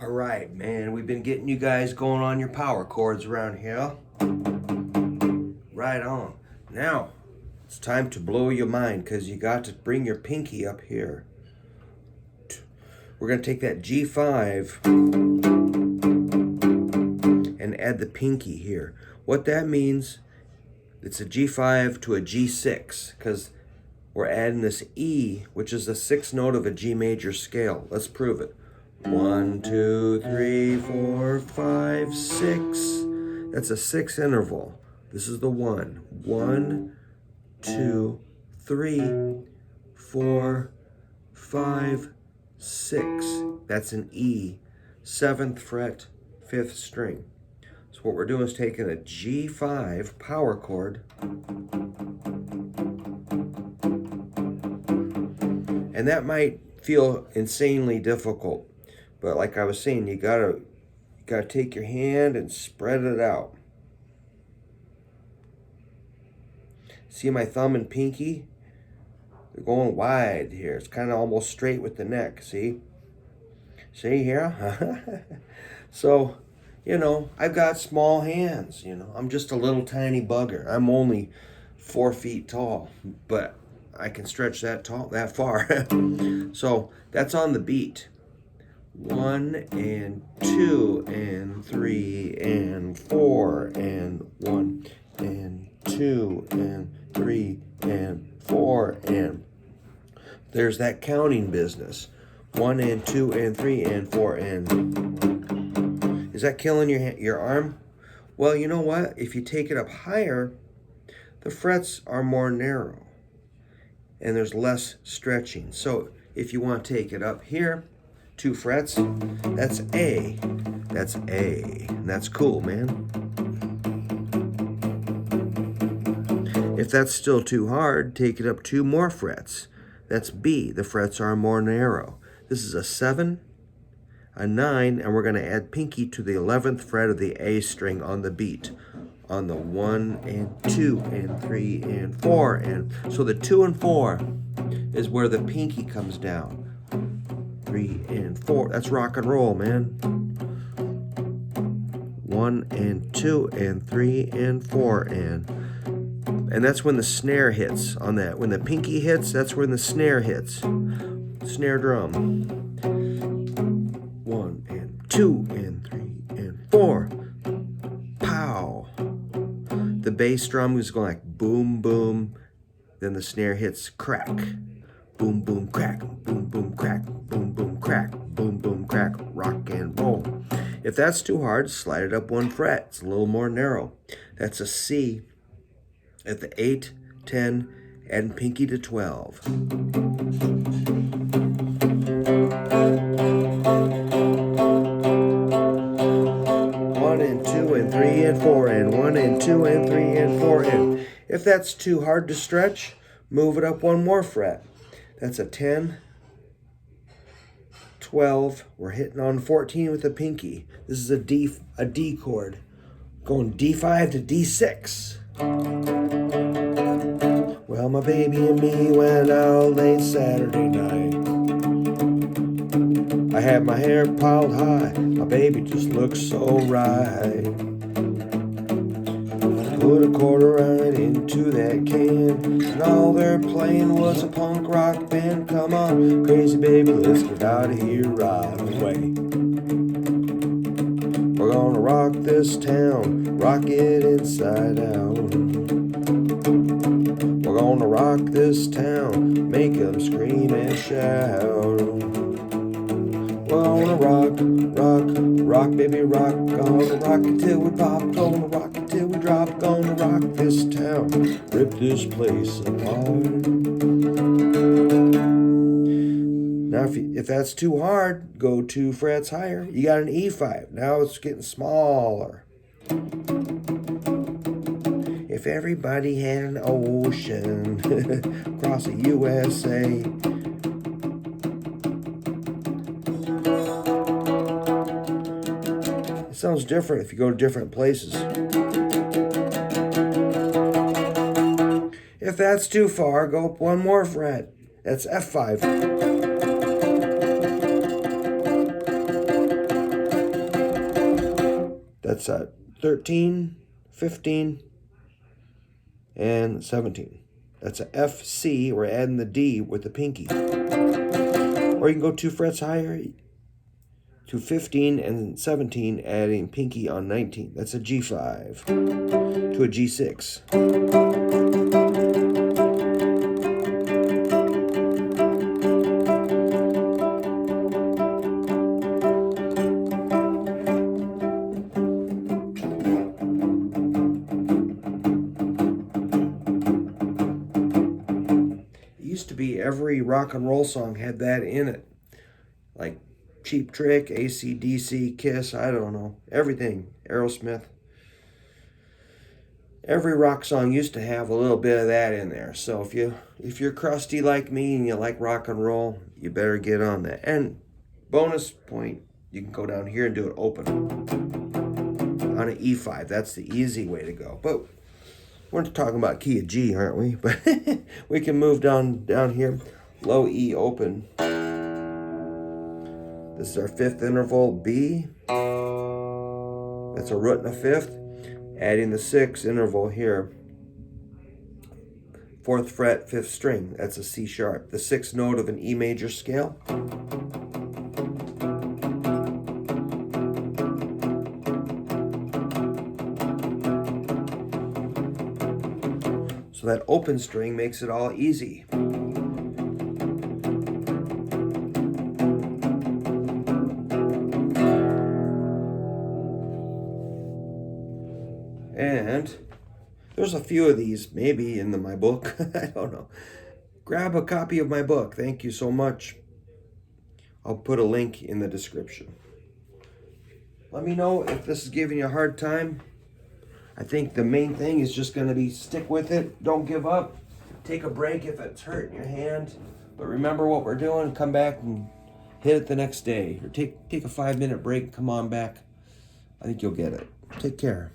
All right, man, we've been getting you guys going on your power chords around here. Right on. Now, it's time to blow your mind because you got to bring your pinky up here. We're going to take that G5 and add the pinky here. What that means, it's a G5 to a G6 because we're adding this E, which is the sixth note of a G major scale. Let's prove it. 1, 2, 3, 4, 5, 6. That's a 6 interval. This is the 1. 1, 2, 3, 4, 5, 6. That's an E. 7th fret, 5th string. So what we're doing is taking a G5 power chord and that might feel insanely difficult. But like I was saying, you gotta take your hand and spread it out. See my thumb and pinky? They're going wide here. It's kind of almost straight with the neck, see? See here? So, I've got small hands, I'm just a little tiny bugger. I'm only 4 feet tall, but I can stretch that far. So that's on the beat. 1 and 2 and 3 and 4 and 1 and 2 and 3 and 4 and there's that counting business. 1 and 2 and 3 and 4 and is that killing your arm? Well, you know what? If you take it up higher, the frets are more narrow and there's less stretching. So if you want to take it up here, 2 frets, that's A. That's A. And that's cool, man. If that's still too hard, take it up 2 more frets. That's B. The frets are more narrow. This is a 7, a 9, and we're going to add pinky to the 11th fret of the A string on the beat. On the 1 and 2 and 3 and 4. And so the 2 and 4 is where the pinky comes down. 3 and 4. That's rock and roll, man. 1 and 2 and 3 and 4 and that's when the snare hits on that. When the pinky hits, that's when the snare hits. Snare drum. 1 and 2 and 3 and 4. Pow. The bass drum is going like boom, boom. Then the snare hits crack. Boom, boom, crack. Boom, boom, crack. Boom, boom, crack. Boom, boom, crack. Rock and roll. If that's too hard, slide it up 1 fret. It's a little more narrow. That's a C at the 8, 10, and pinky to 12. 1 and 2 and 3 and 4 and 1 and 2 and 3 and 4 and if that's too hard to stretch, move it up 1 more fret. That's a 10, 12. We're hitting on 14 with the pinky. This is a D chord. Going D5 to D6. Well, my baby and me went out late Saturday night. I had my hair piled high. My baby just looked so right. Put a quarter right into that can, and all they're playing was a punk rock band. Come on, crazy baby, let's get out of here right away. We're gonna rock this town, rock it inside out. We're gonna rock this town, make them scream and shout. We're gonna rock, rock, rock, baby, rock. Gonna rock it till we pop, gonna rock it till we drop. Gonna rock this town, rip this place apart. Now if that's too hard, go 2 frets higher. You got an E5. Now it's getting smaller. If everybody had an ocean across the USA. It sounds different if you go to different places. If that's too far, go up 1 more fret. That's F5. That's 13, 15, and 17. That's a F, C. We're adding the D with the pinky. Or you can go 2 frets higher to 15 and 17, adding pinky on 19. That's a G5 to a G6. Used to be every rock and roll song had that in it. Like Cheap Trick, AC/DC, Kiss, I don't know. Everything. Aerosmith. Every rock song used to have a little bit of that in there. So if you're crusty like me and you like rock and roll, you better get on that. And bonus point, you can go down here and do it open on an E5. That's the easy way to go. But we're talking about key of G, aren't we? But we can move down here. Low E open. This is our 5th interval, B. That's a root and a 5th. Adding the 6th interval here. 4th fret, 5th string. That's a C sharp. The 6th note of an E major scale. So that open string makes it all easy. And there's a few of these maybe in my book. I don't know. Grab a copy of my book. Thank you so much. I'll put a link in the description. Let me know if this is giving you a hard time. I think the main thing is just going to be stick with it. Don't give up. Take a break if it's hurting your hand. But remember what we're doing. Come back and hit it the next day. Or take a 5-minute break and come on back. I think you'll get it. Take care.